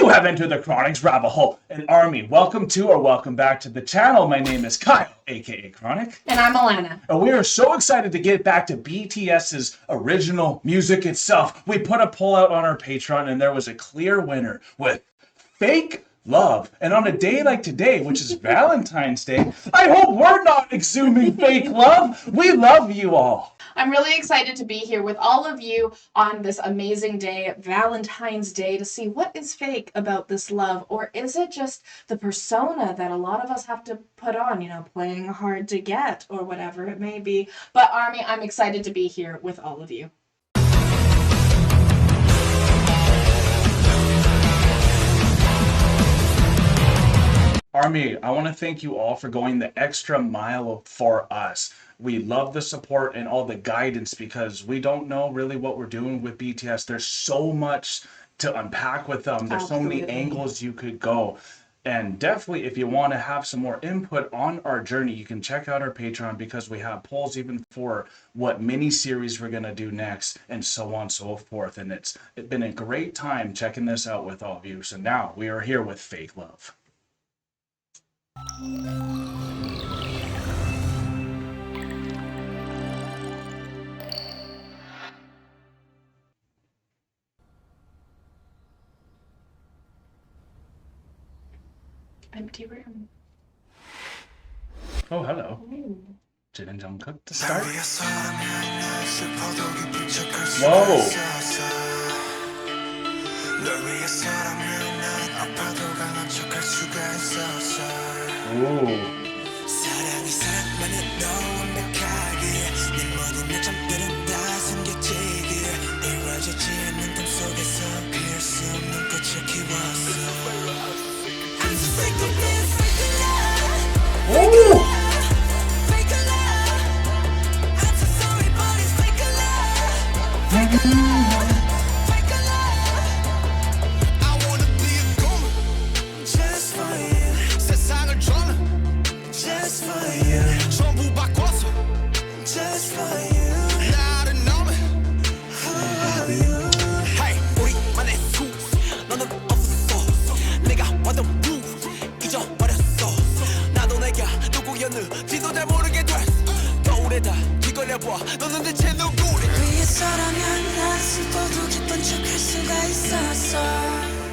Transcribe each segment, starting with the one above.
have entered the Chronic's rabbit hole. And Army, welcome to or welcome back to the channel. My name is Kyle, aka Chronic. And I'm Alana. And we are so excited to get back to BTS's original music itself. We put a poll out on our Patreon and there was a clear winner with Fake Love. And on a day like today, which is Valentine's Day, I hope we're not exhuming fake love. We love you all. I'm really excited to be here with all of you on this amazing day, Valentine's Day, to see what is fake about this love, or is it just the persona that a lot of us have to put on, playing hard to get or whatever it may be. But Army, I'm excited to be here with all of you. Army, I want to thank you all for going the extra mile for us. We love the support and all the guidance because we don't know really what we're doing with BTS. There's so much to unpack with them. There's so many angles you could go. And definitely, if you want to have some more input on our journey, you can check out our Patreon because we have polls even for what mini-series we're going to do next and so on and so forth. And it's been a great time checking this out with all of you. So now we are here with Fake Love. Empty room. Oh, hello. Jin and Jungkook to start. Whoa. Ooh.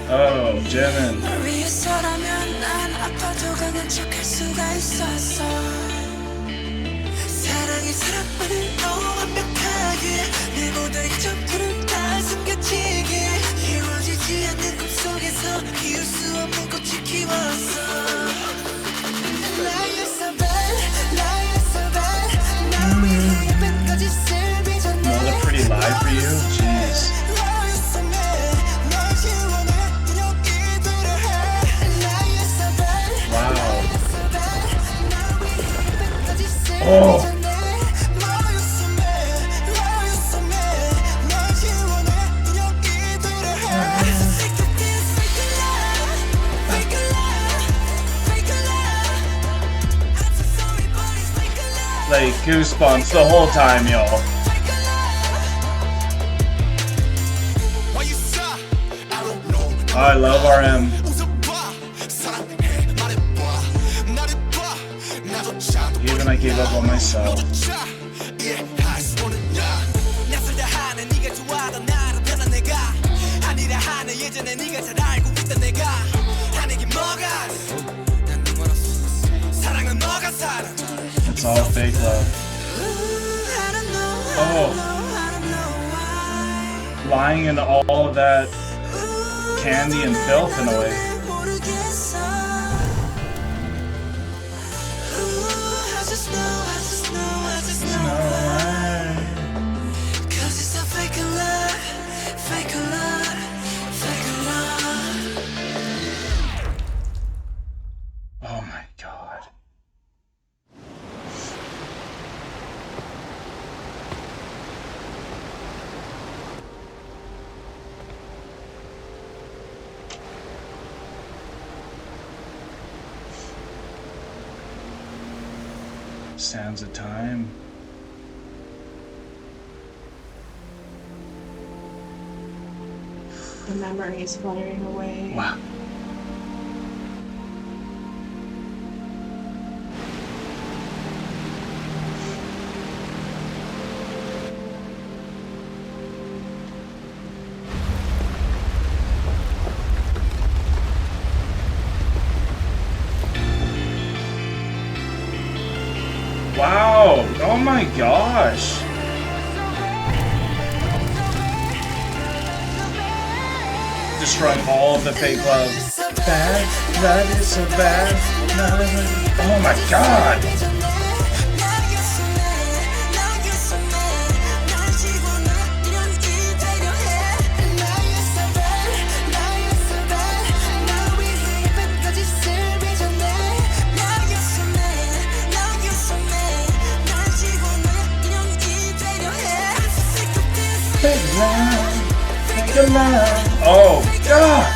Oh, Jimin. Another pretty live for you? Jeez. Oh. Like goosebumps the whole time, y'all. I love RM. Even I gave up on myself. It's all fake love. Oh. Lying in all of that candy and filth in a way. Oh my God. Sands of time. The memories fluttering away. Wow. Wow. Oh my gosh. Destroying all the fake love. Bad, love is so bad. Oh my god. Fake love, fake love. Oh god.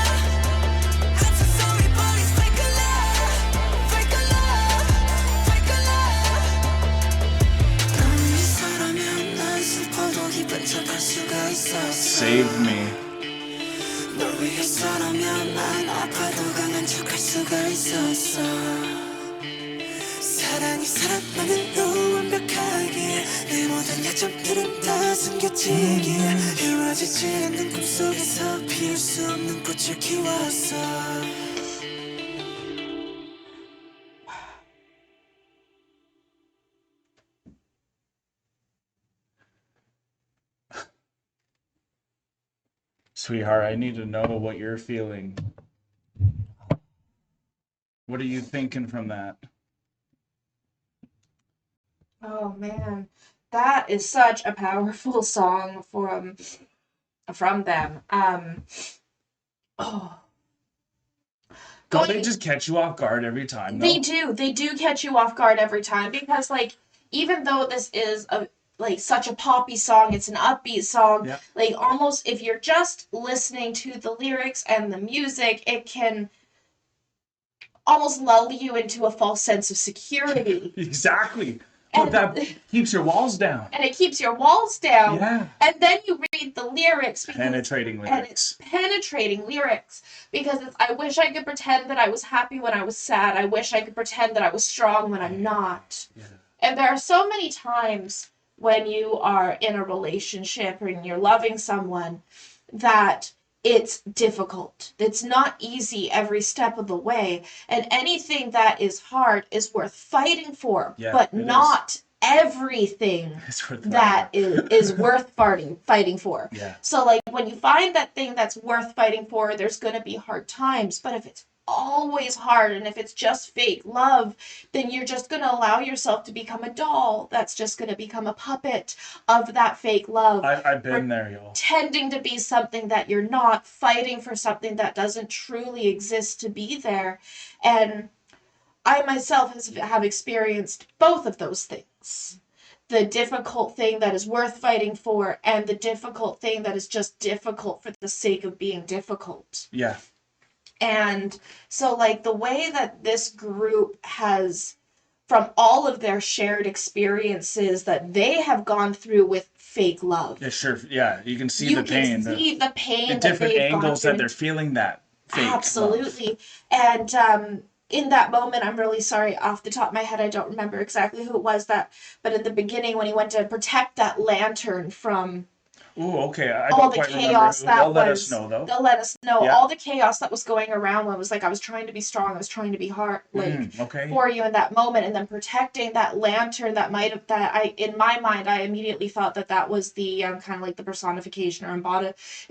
Save me. Sweetheart, I need to know what you're feeling. What are you thinking from that? Oh man, that is such a powerful song from them. Oh, Don't they going. just catch you off guard every time They though? do. They do catch you off guard every time because like even though this is a like such a poppy song, it's an upbeat song. Yeah. Like almost if you're just listening to the lyrics and the music, it can almost lull you into a false sense of security. Exactly. But And that keeps your walls down. and it keeps your walls down. Yeah. And then you read the lyrics because Penetrating and it's lyrics. penetrating lyrics because it's I wish I could pretend that I was happy when I was sad. I wish I could pretend that I was strong when I'm not. Yeah. And there are so many times when you are in a relationship and you're loving someone that it's difficult. It's not easy every step of the way. And anything that is hard is worth fighting for, Yeah, but it not everything It's worth that is worth fighting for. Yeah. So like when you find that thing that's worth fighting for, there's going to be hard times, but if it's always hard and if it's just fake love, then you're just going to allow yourself to become a doll that's just going to become a puppet of that fake love. I've been there, y'all. Tending to be something that you're not, fighting for something that doesn't truly exist to be there. And I myself have experienced both of those things. The difficult thing that is worth fighting for, and the difficult thing that is just difficult for the sake of being difficult. Yeah. And so, like, the way that this group has, from all of their shared experiences that they have gone through with fake love. Yeah, sure. Yeah, you can see You the pain. can see the pain the that different they've gone angles through. that they're feeling that fake love. Absolutely. And in that moment, I'm really sorry, off the top of my head, I don't remember exactly who it was that, but at the beginning when he went to protect that lantern from Ooh, okay. I all don't the quite remember chaos who. that They'll let us was, know though. they'll let us know Yeah. all the chaos that was going around when it was like I was trying to be strong, I was trying to be hard, like Okay. for you in that moment, and then protecting that lantern that might have that I in my mind I immediately thought that that was the kind of like the personification or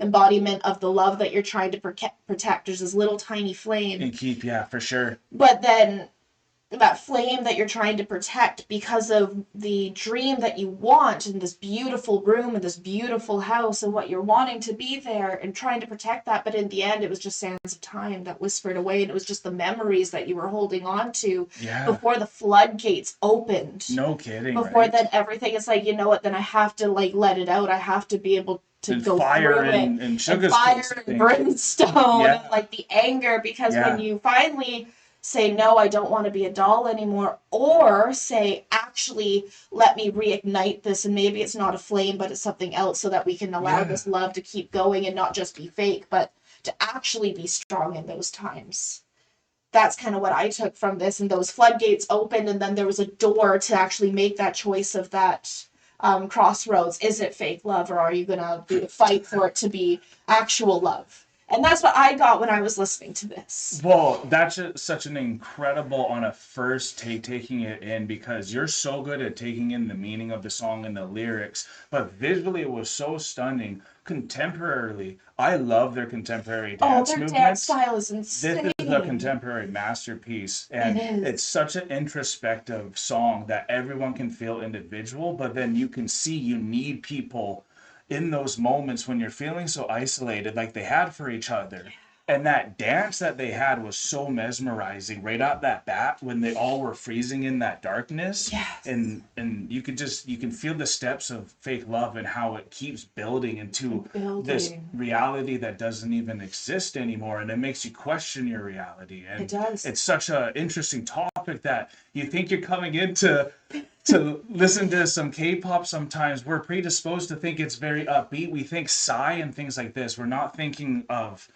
embodiment of the love that you're trying to protect. There's this little tiny flame, And keep, yeah, for sure. but then that flame that you're trying to protect because of the dream that you want in this beautiful room and this beautiful house and what you're wanting to be there and trying to protect that, but in the end it was just sands of time that whispered away, and it was just the memories that you were holding on to before the floodgates opened. No kidding. Before right? then everything, it's like, you know what, then I have to like let it out. I have to be able to and go fire through and, it. and sugar's Fire case, I and think. brimstone Yeah. and like the anger, because when you finally say, no, I don't want to be a doll anymore, or say, actually, let me reignite this, and maybe it's not a flame, but it's something else, so that we can allow Yeah. this love to keep going and not just be fake, but to actually be strong in those times. That's kind of what I took from this. And those floodgates opened, and then there was a door to actually make that choice of that crossroads. Is it fake love, or are you going to fight for it to be actual love? And that's what I got when I was listening to this. Well, that's such an incredible on a first take taking it in, because you're so good at taking in the meaning of the song and the lyrics, but visually it was so stunning. Contemporarily, I love their contemporary Oh, dance their dance movements. style is This is a insane. contemporary masterpiece, It and it's is. such an introspective song that everyone can feel individual, but then you can see you need people in those moments when you're feeling so isolated, like they had for each other. And that dance that they had was so mesmerizing right at that bat when they all were freezing in that darkness. Yes. And you can feel the steps of fake love and how it keeps building into this Building. reality that doesn't even exist anymore, and it makes you question your reality. It And does. it's such an interesting topic that you think you're coming into to listen to some K-pop. Sometimes we're predisposed to think it's very upbeat. We think sigh and things like this. We're not thinking of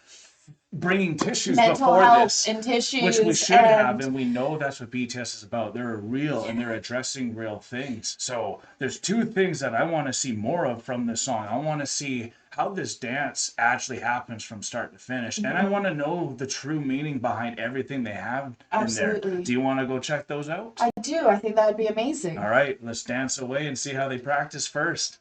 bringing tissues Mental before health this, and which we tissues should have, and and we know that's what BTS is about. They're real and they're addressing real things. So there's two things that I want to see more of from this song. I want to see how this dance actually happens from start to finish, and I want to know the true meaning behind everything they have in there. absolutely. Do you want to go check those out? I do. I think that would be All amazing. right, let's dance away and see how they practice first.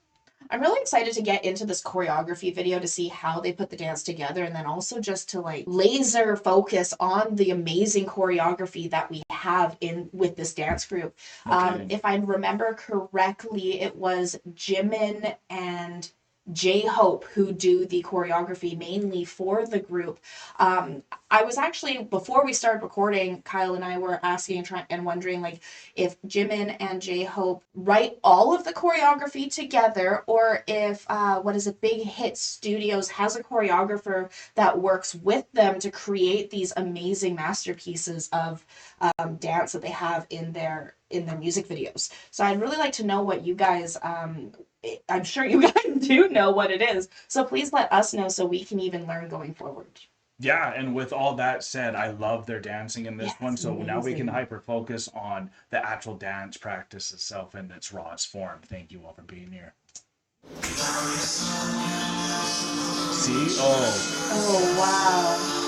I'm really excited to get into this choreography video to see how they put the dance together, and then also just to like laser focus on the amazing choreography that we have in with this dance group. No kidding. If I remember correctly, it was Jimin and J Hope who do the choreography mainly for the group. I was actually, before we started recording, Kyle and I were asking and trying and wondering like if Jimin and J Hope write all of the choreography together, or if what is it, Big Hit Studios has a choreographer that works with them to create these amazing masterpieces of dance that they have in their music videos. So I'd really like to know what you guys. I'm sure you guys do know what it is. So please let us know so we can even learn going forward. Yeah, and with all that said, I love their dancing in this one. Yes, So now we can amazing. hyper focus on the actual dance practice itself in its rawest form. Thank you all for being here. See? Oh, Oh wow.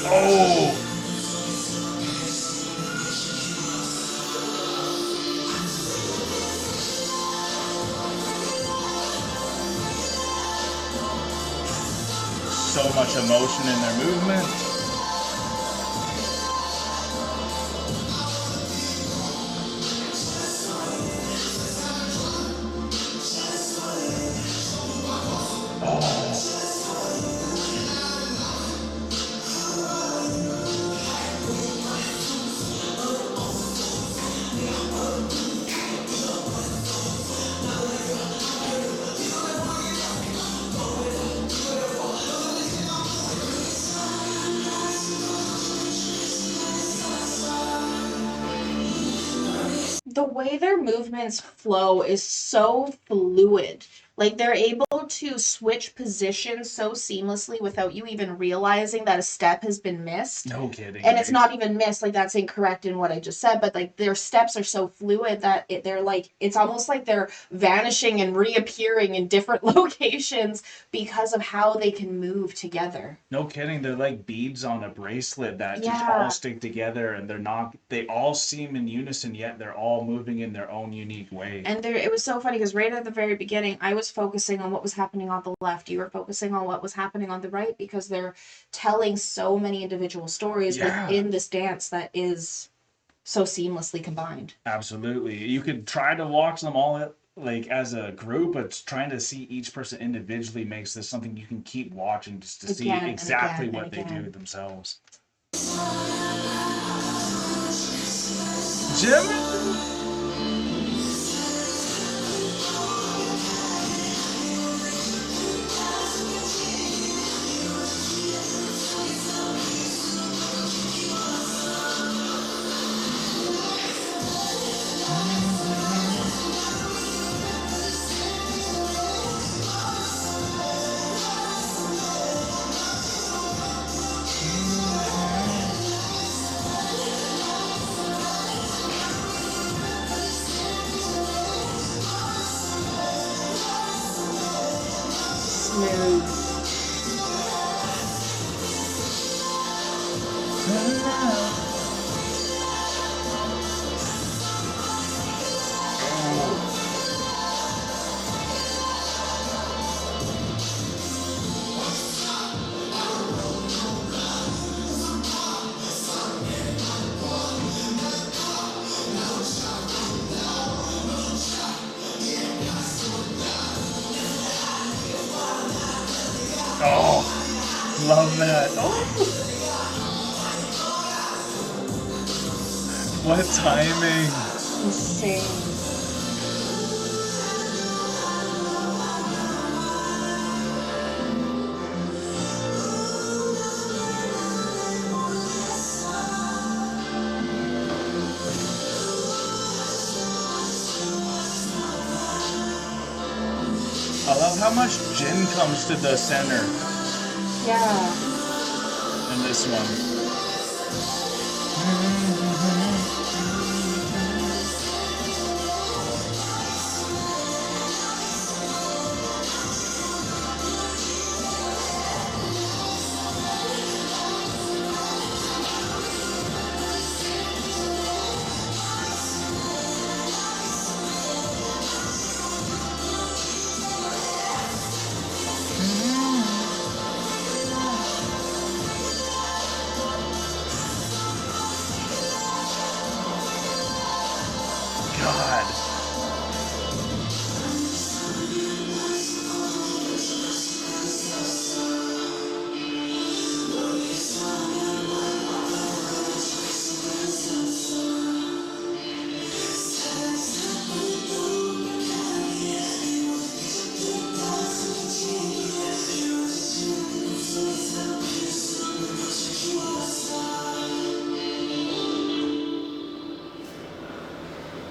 oh, so much emotion in their movement. Oh, The way their movements flow is so fluid. Like they're able to switch positions so seamlessly without you even realizing that a step has been missed. no kidding, And it's right? not even missed, like that's incorrect in what I just said, but like their steps are so fluid that they're like, it's almost like they're vanishing and reappearing in different locations because of how they can move together. No kidding. They're like beads on a bracelet that just all Yeah. stick together, and they all seem in unison, yet they're all moving in their own unique way. And there, it was so funny because right at the very beginning, I was focusing on what was happening on the left. You were focusing on what was happening on the right because they're telling so many individual stories Yeah. within this dance that is so seamlessly combined. Absolutely. You could try to watch them all like as a group, but trying to see each person individually makes this something you can keep watching just to see Again and exactly again and what they do again. themselves. Jim? Smooth. Oh, love that. Oh. What timing. Insane. I love how much Jin comes to the center Yeah. in this one. God.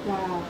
Wow.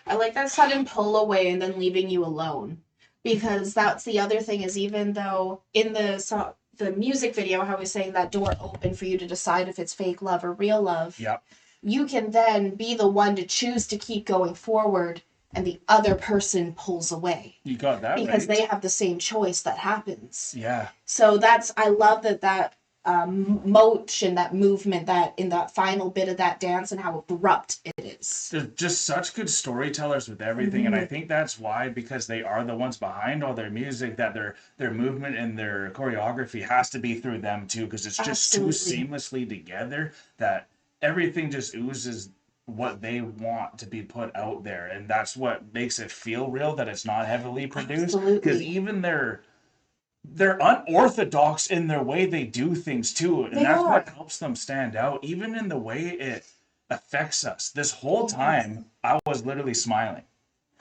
I like that sudden pull away and then leaving you alone. Because that's the other thing is even though in the music video, how he's saying that door open for you to decide if it's fake love or real love, Yep. you can then be the one to choose to keep going forward and the other person pulls away. You got that Because right. they have the same choice that happens. Yeah. So I love that motion, that movement, that in that final bit of that dance and how abrupt it is. They're just such good storytellers with everything, and I think that's why, because they are the ones behind all their music, that their movement and their choreography has to be through them too, because it's just too Absolutely. seamlessly together that everything just oozes what they want to be put out there, and that's what makes it feel real, that it's not heavily produced, because Absolutely. even they're unorthodox in their way they do things too, and They that's what are. helps them stand out, even in the way it affects us. This whole Yes. time I was literally smiling,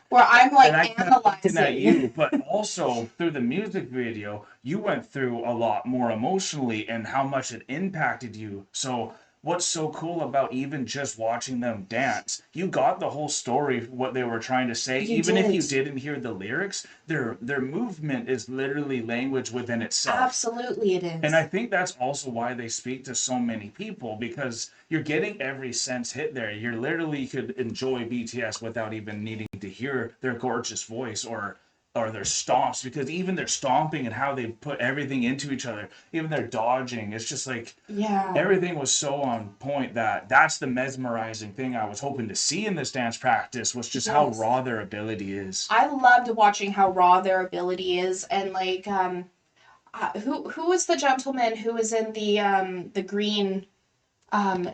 Where I'm and I like kept looking at analyzing. you, but also through the music video you went through a lot more emotionally and how much it impacted you. So what's so cool about even just watching them dance, you got the whole story, what they were trying to say, You even if you did. didn't hear the lyrics. Their movement is literally language within itself. Absolutely it And I is. think that's also why they speak to so many people, because you're getting every sense hit there. You're literally could enjoy BTS without even needing to hear their gorgeous voice or their stomps, because even their stomping and how they put everything into each other, even their dodging, it's just like Yeah. everything was so on point, that that's the mesmerizing thing I was hoping to see in this dance practice, was just how Yes. raw their ability is. I loved watching how raw their ability is and like who was the gentleman who was in the green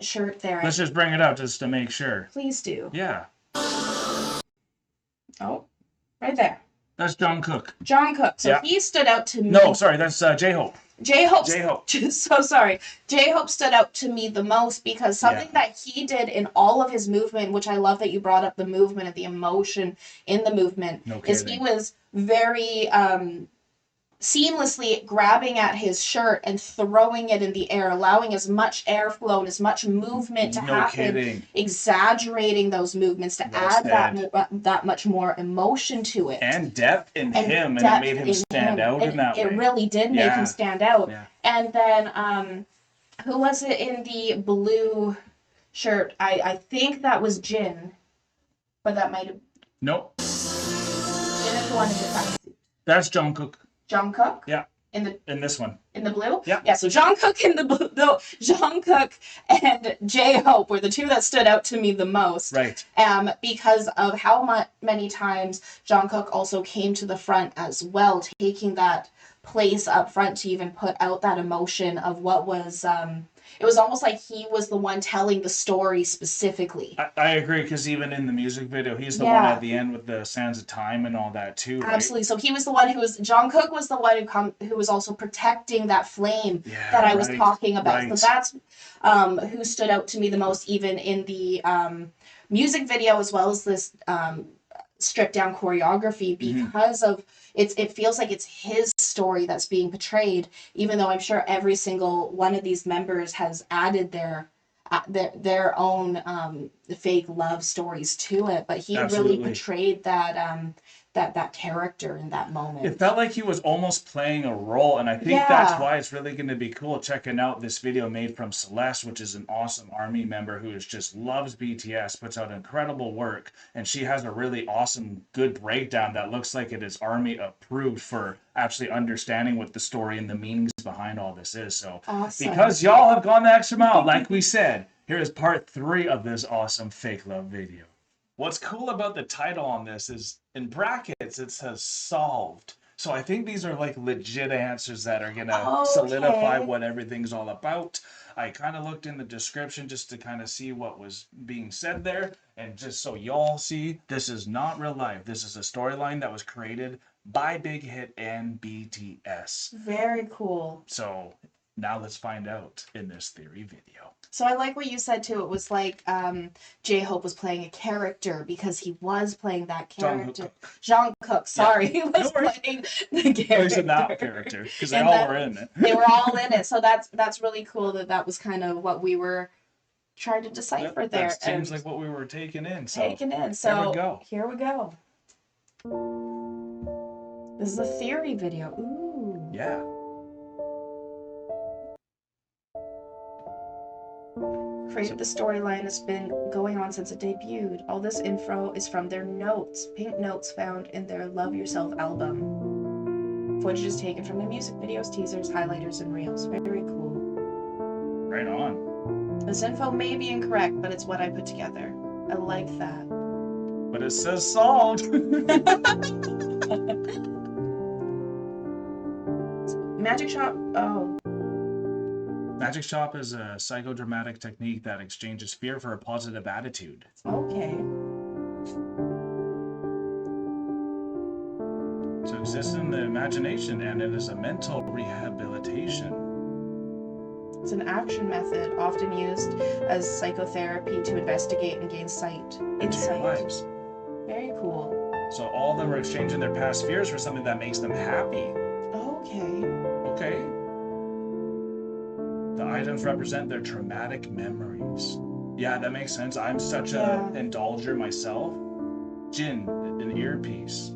shirt Let's there? just bring it up just to make sure. Please do. Yeah, Oh, right there. that's John Cook. John Cook. So Yeah. he stood out to No, me. sorry, that's J Hope. J-Hope, J-Hope. so sorry. J-Hope stood out to me the most because something that he did in all of his movement, which I love that you brought up the movement and the emotion in the movement, No is he kidding. was very seamlessly grabbing at his shirt and throwing it in the air, allowing as much airflow and as much movement to No happen, kidding. exaggerating those movements to Well add said. that much more emotion to it. And depth in And him, and it depth made him in stand him. out in that It way. really did make him Yeah. stand out. Yeah. And then who was it in the blue shirt? I think that was Jin, but that might have Nope. Jin is the one in the tracksuit. That's Jungkook. Jungkook? Yeah. In the In this one. in the blue? Yeah. Yeah, so Jungkook in the blue, no, Jungkook and J-Hope were the two that stood out to me the most. Right. Because of how many times Jungkook also came to the front as well, taking that place up front to even put out that emotion of what was, it was almost like he was the one telling the story specifically. I agree, because even in the music video, he's the one Yeah. at the end with the Sands of Time and all that too, right? Absolutely. So he was the one Jungkook was the one who was also protecting that flame Yeah, that I was right, talking about. right. So that's who stood out to me the most, even in the music video as well as this stripped down choreography, because of it feels like it's his story that's being portrayed, even though I'm sure every single one of these members has added their own fake love stories to it, but he really Absolutely. portrayed that character in that moment. It felt like he was almost playing a role, and I think Yeah. that's why it's really going to be cool checking out this video made from Celeste, which is an awesome ARMY member who just loves BTS, puts out incredible work, and she has a really awesome, good breakdown that looks like it is ARMY approved for actually understanding what the story and the meanings behind all this is. So, Awesome. because y'all have gone the extra mile, like we said, here is part 3 of this awesome fake love video. What's cool about the title on this is in brackets it says solved. So I think these are like legit answers that are gonna solidify what everything's all about. I kind of looked in the description just to kind of see what was being said there, and just so y'all see, this is not real life. This is a storyline that was created by Big Hit and BTS. Very cool. So now let's find out in this theory video. So I like what you said too. It was like J-Hope was playing a character because he was playing that character. Jungkook, sorry, he was playing the character. There's a not character because they all were in it. They were all in it, so that's really cool that was kind of what we were trying to decipher there. That seems like what we were taking in. So So here we go. Here we go. This is a theory video. Ooh. Yeah. Created the storyline has been going on since it debuted. All this info is from their notes, pink notes found in their Love Yourself album. Footage is taken from the music videos, teasers, highlighters, and reels. Very cool. Right on. This info may be incorrect, but it's what I put together. I like that. But it says solved. Magic Shop. Oh. Magic Shop is a psychodramatic technique that exchanges fear for a positive attitude. Okay. So it exists in the imagination, and it is a mental rehabilitation. It's an action method often used as psychotherapy to investigate and gain Into your lives. Very cool. So all of them are exchanging their past fears for something that makes them happy. Okay. Okay. The items represent their traumatic memories. Yeah, that makes sense. I'm such a indulger myself. Jin, an earpiece.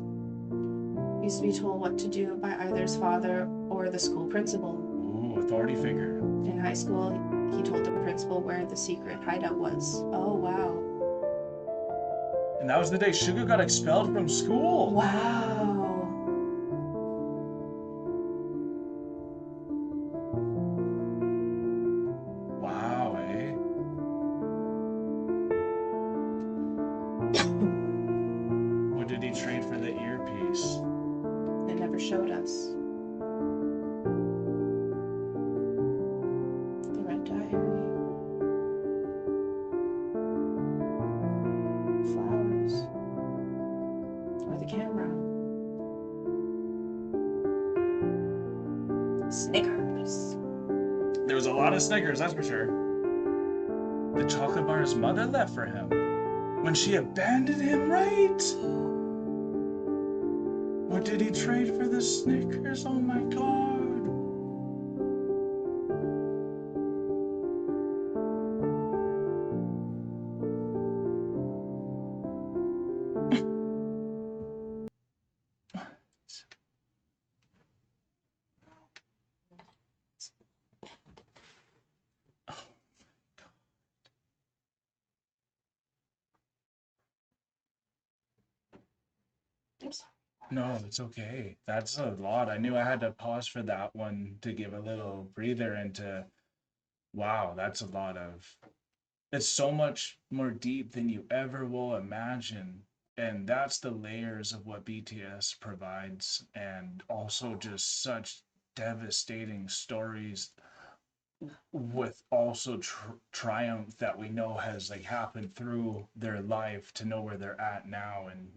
Used to be told what to do by either his father or the school principal. Ooh, authority figure. In high school, he told the principal where the secret hideout was. Oh, wow. And that was the day Suga got expelled from school. Wow. Wow, eh? What did he trade for the earpiece? It never showed us. The Red Diary. Flowers. Or the camera. There was a lot of Snickers, that's for sure. The chocolate bar his mother left for him when she abandoned him, right? What did he trade for the Snickers? Oh my god. I'm sorry. No, it's okay. That's a lot. I knew I had to pause for that one to give a little breather and to, wow, that's a lot of, it's so much more deep than you ever will imagine. And that's the layers of what BTS provides, and also just such devastating stories with also triumph that we know has like happened through their life to know where they're at now, and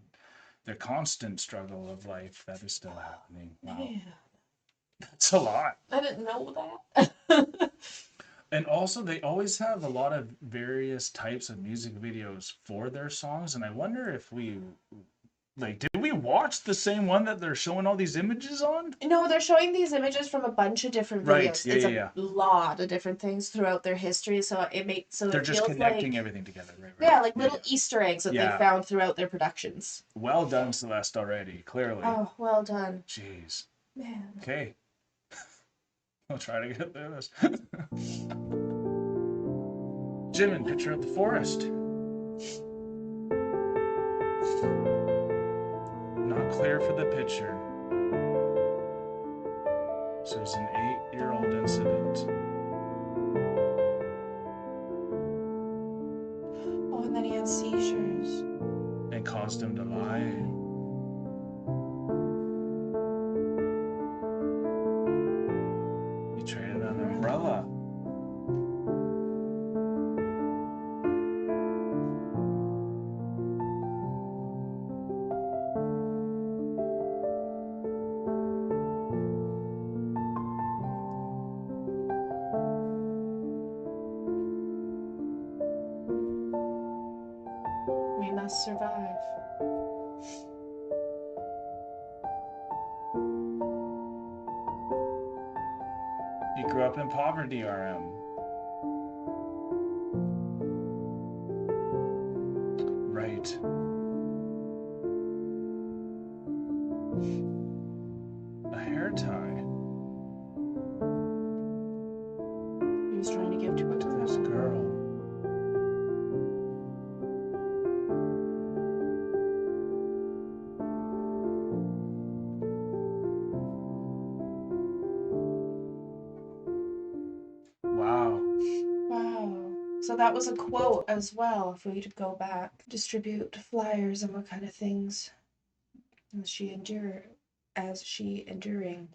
their constant struggle of life that is still happening. Wow. Man, That's a lot. I didn't know that. And also, they always have a lot of various types of music videos for their songs. And I wonder if we, like, did we watch the same one that they're showing all these images on? No, they're showing these images from a bunch of different Right. videos. Yeah, It's yeah, a yeah. lot of different things throughout their history, so They're it just feels connecting like, everything together. Right, right. yeah, like Yeah, little yeah. Easter eggs that they Yeah. found throughout their productions. Well done, Celeste, already. Clearly. Oh, well done. Jeez. Man. Okay. I'll try to get through this. Jimin, picture of the forest. Not clear for the picture. So it was an 8-year-old incident. Oh, and then he had seizures. And caused him to lie. He traded an umbrella. We must survive. He grew up in poverty, RM. Right. A hair tie. He was trying to give to a To this girl. Wow. Wow. So that was a quote as well, if we could go back. Distribute flyers and what kind of things as she enduring.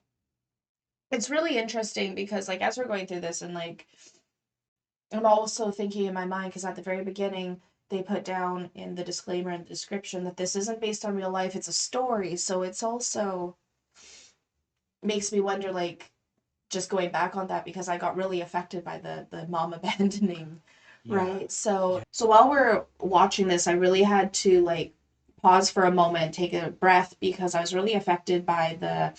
It's really interesting because like as we're going through this and like I'm also thinking in my mind because at the very beginning they put down in the disclaimer and the description that this isn't based on real life, it's a story. So it's also makes me wonder like just going back on that because I got really affected by the mom abandoning, Yeah. right? So while we're watching this, I really had to like pause for a moment, take a breath because I was really affected by the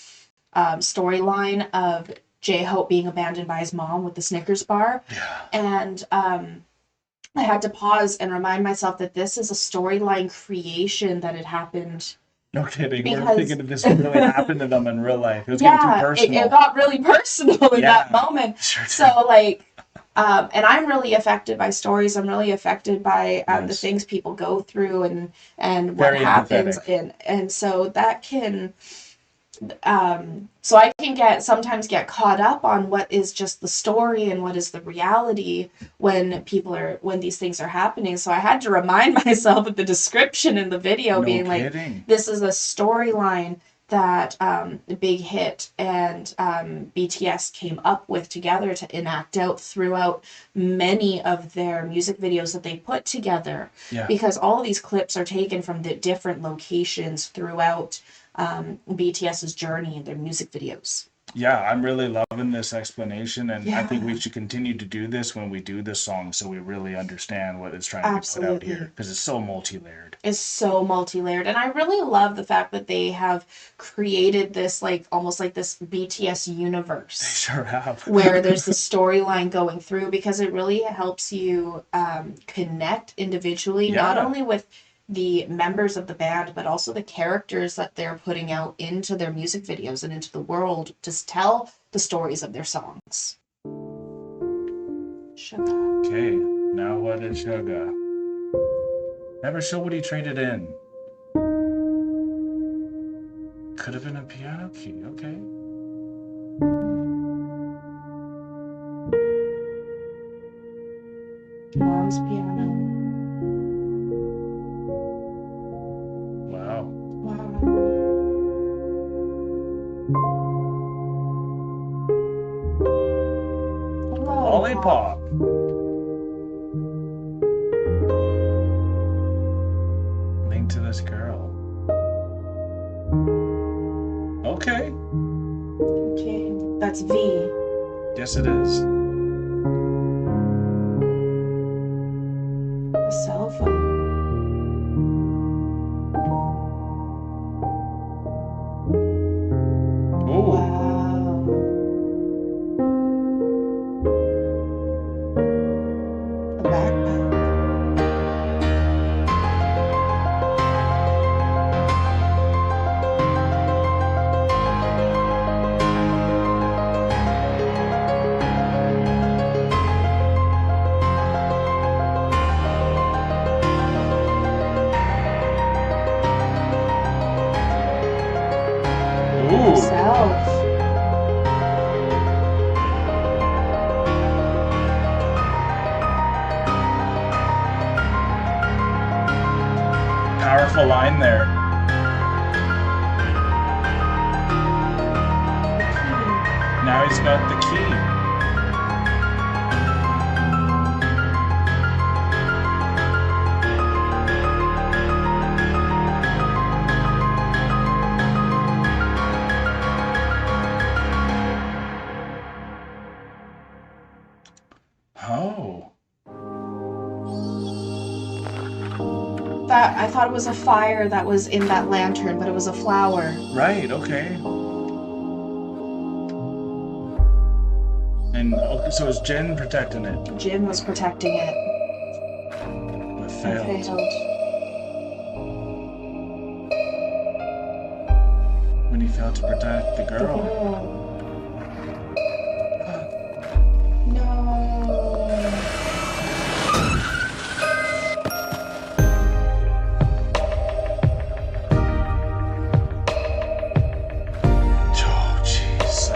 storyline of J-Hope being abandoned by his mom with the Snickers bar. Yeah. And I had to pause and remind myself that this is a storyline creation that had happened. No kidding. Because... We're thinking if this really happened to them in real life. It was yeah, getting too personal. It got really personal in that moment. Sure so like, and I'm really affected by stories. I'm really affected by the Yes. things people go through and what Very happens. empathetic. And so that can, so I can sometimes get caught up on what is just the story and what is the reality when these things are happening. So I had to remind myself of the description in the video No being kidding. like, this is a storyline that Big Hit and BTS came up with together to enact out throughout many of their music videos that they put together. Yeah. Because all of these clips are taken from the different locations throughout BTS's journey in their music videos. Yeah, I'm really loving this explanation, and I think we Yeah, should continue to do this when we do this song so we really understand what is trying to be put out here absolutely. because it's so multi-layered. Is so multi-layered, and I really love the fact that they have created this like almost like this BTS They universe sure have. where there's the storyline going through because it really helps you connect individually, not Yeah. only with the members of the band, but also the characters that they're putting out into their music videos and into the world to tell the stories of their songs. Sugar. Okay, now what is Sugar? Never show what he traded in. Could have been a piano key, okay. Mom's piano. Wow. Wow. A lollipop. Lollipop. Link to this girl. Okay. Okay, that's V. Yes, it is. A cell phone. Ooh. Wow. A backpack. Ooh. Himself. Powerful line there. The key. Now he's got the key. Oh. That I thought it was a fire that was in that lantern, but it was a flower. Right, okay. And okay, so is Jen protecting it? Jin was protecting it. But I failed. failed. When he failed to protect the The girl. girl. No. Oh, jeez.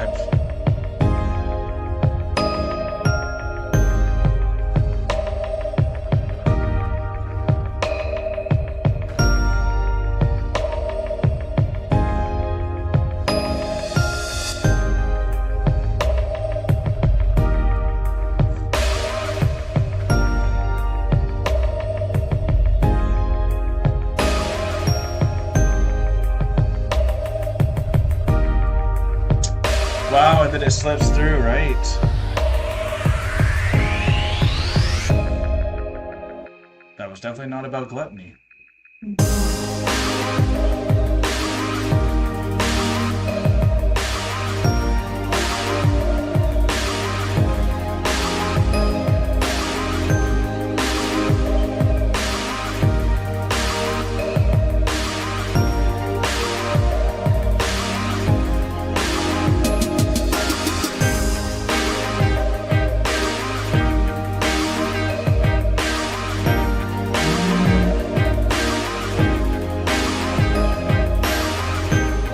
Wow, and then it slips through, right? That was definitely not about gluttony.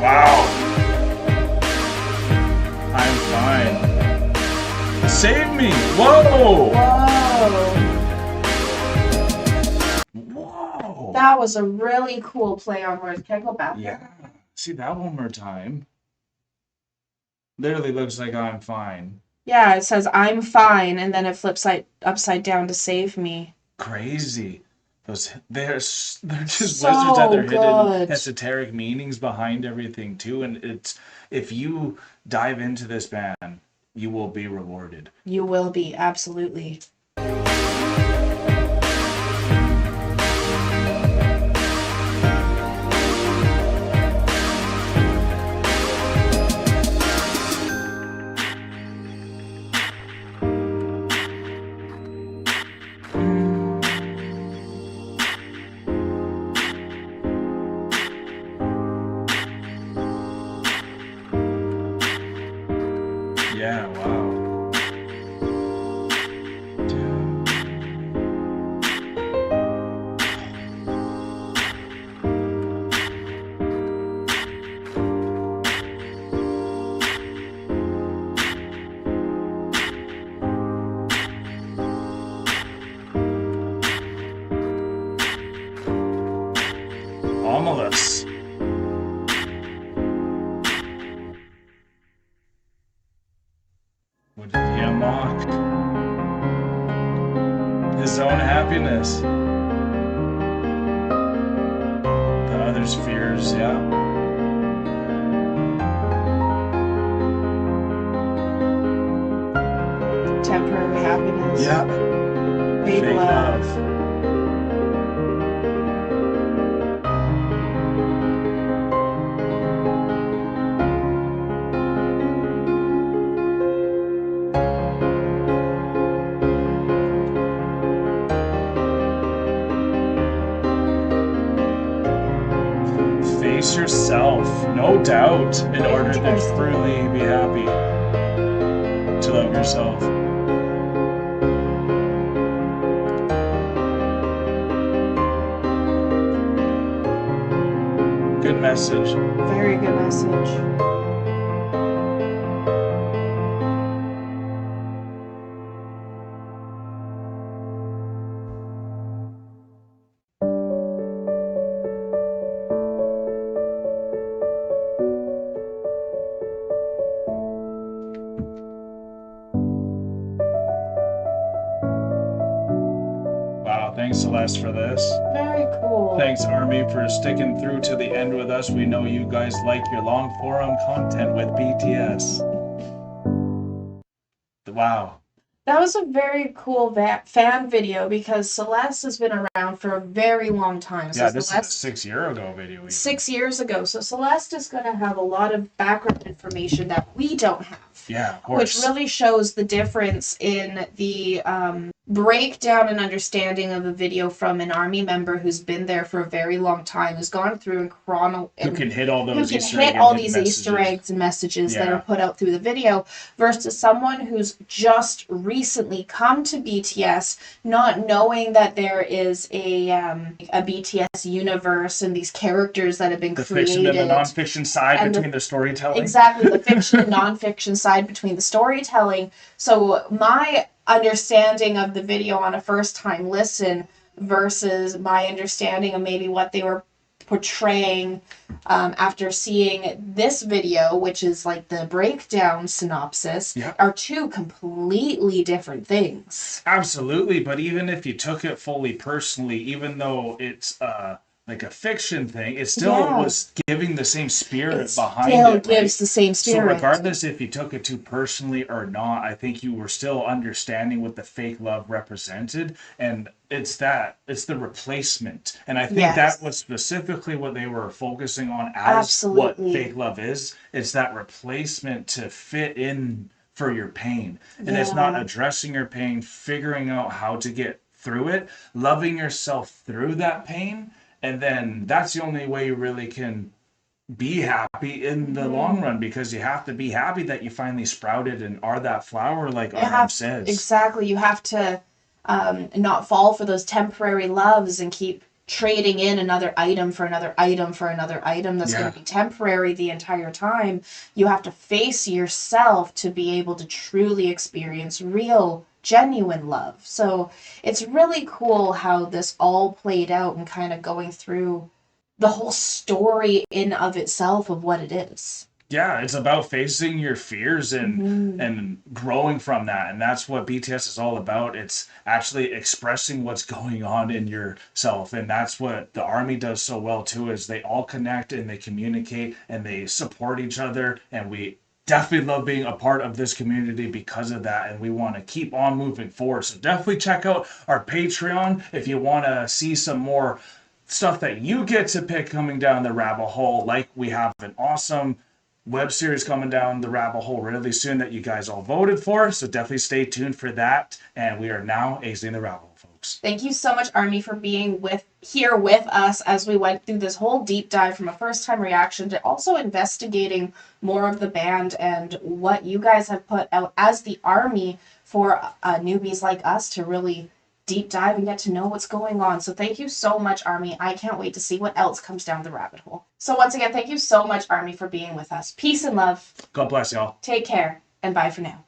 Wow. I'm fine. Save me! Whoa! Whoa. Whoa! That was a really cool play on words. Can I go back? Yeah. See that one more time. Literally looks like I'm fine. Yeah, it says I'm fine, and then it flips upside down to save me. Crazy. They're just wizards at So their hidden good. esoteric meanings behind everything too. And it's if you dive into this band, you will be rewarded. You will be, absolutely. Yeah, wow. Ominous. What did he unlock? His own happiness. The other's fears, yeah. Temporary happiness. Yeah. Fake Fake love. love. Face yourself, no doubt, in order to Interesting. truly be happy. To love yourself. Good message. Very good message. Wow, thanks Celeste for this. Very cool. Thanks Army for sticking through to the end with us. We know you guys like your long forum content with BTS. Wow. That was a very cool fan video because Celeste has been around for a very long time. So Yeah, this is a Celeste, 6 year ago video. Even. 6 years ago. So Celeste is going to have a lot of background information that we don't have. Yeah, of Which course. really shows the difference in the breakdown and understanding of a video from an army member who's been there for a very long time, who's gone through Who can hit all who those can Easter hit egg all and hidden these messages. Easter eggs and messages that Yeah. are put out through the video, versus someone who's just recently come to BTS, not knowing that there is a BTS universe and these characters that have been The created. fiction and the non-fiction side And between the storytelling. Exactly, the fiction and non-fiction side between the storytelling. So my understanding of the video on a first time listen versus my understanding of maybe what they were portraying after seeing this video, which is like the breakdown synopsis, Yeah. are two completely different things. Absolutely, but even if you took it fully personally, even though it's like a fiction thing, it still Yeah. was giving the same spirit It behind still it, gives right? the same So spirit. regardless if you took it too personally or not, I think you were still understanding what the fake love represented, and it's the replacement, and I think Yes. that was specifically what they were focusing on as what Absolutely. fake love is. It's that replacement to fit in for your pain, and it's not Yeah. addressing your pain, figuring out how to get through it, loving yourself through that pain, and then that's the only way you really can be happy in the long run, because you have to be happy that you finally sprouted and are that flower, like RM says. Exactly. You have to not fall for those temporary loves and keep trading in another item for another item for another item that's going Yeah. to be temporary the entire time. You have to face yourself to be able to truly experience real, genuine love. So it's really cool how this all played out and kind of going through the whole story in of itself of what it is. Yeah, it's about facing your fears Mhm. and growing from that. And that's what BTS is all about. It's actually expressing what's going on in yourself. And that's what the army does so well too, is they all connect and they communicate and they support each other. And we definitely love being a part of this community because of that. And we want to keep on moving forward. So definitely check out our Patreon if you want to see some more stuff that you get to pick coming down the rabbit hole. Like we have an awesome web series coming down the rabbit hole really soon that you guys all voted for. So definitely stay tuned for that. And we are now acing the rabbit hole, folks. Thank you so much, Army, for being here with us as we went through this whole deep dive from a first time reaction to also investigating more of the band and what you guys have put out as the Army for newbies like us to really deep dive and get to know what's going on. So thank you so much, Army. I can't wait to see what else comes down the rabbit hole. So once again, thank you so much, Army, for being with us. Peace and love. God bless y'all. Take care and bye for now.